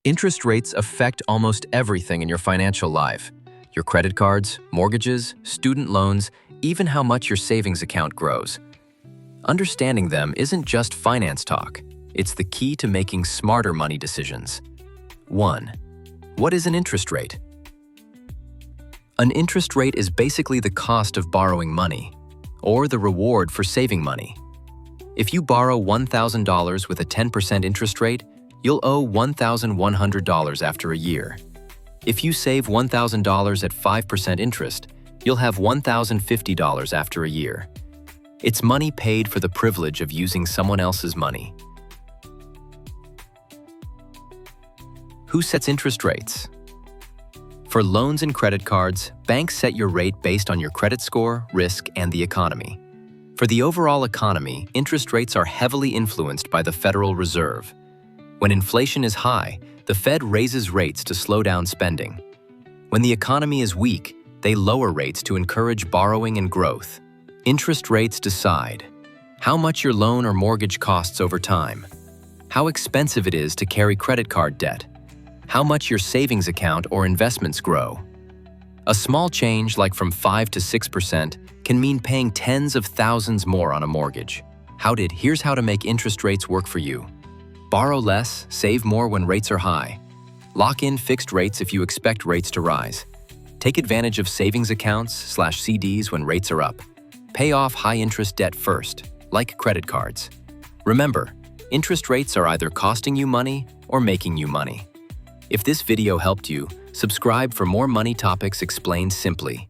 Interest rates affect almost everything in your financial life. Your credit cards, mortgages, student loans, even how much your savings account grows. Understanding them isn't just finance talk. It's the key to making smarter money decisions. 1. What is an interest rate? An interest rate is basically the cost of borrowing money, or the reward for saving money. If you borrow $1,000 with a 10% interest rate, you'll owe $1,100 after a year. If you save $1,000 at 5% interest, you'll have $1,050 after a year. It's money paid for the privilege of using someone else's money. Who sets interest rates? For loans and credit cards, banks set your rate based on your credit score, risk, and the economy. For the overall economy, interest rates are heavily influenced by the Federal Reserve. When inflation is high, the Fed raises rates to slow down spending. When the economy is weak, they lower rates to encourage borrowing and growth. Interest rates decide how much your loan or mortgage costs over time, how expensive it is to carry credit card debt, how much your savings account or investments grow. A small change, like from 5 to 6%, can mean paying tens of thousands more on a mortgage. Here's how to make interest rates work for you. Borrow less, save more when rates are high. Lock in fixed rates if you expect rates to rise. Take advantage of savings accounts/CDs when rates are up. Pay off high-interest debt first, like credit cards. Remember, interest rates are either costing you money or making you money. If this video helped you, subscribe for more money topics explained simply.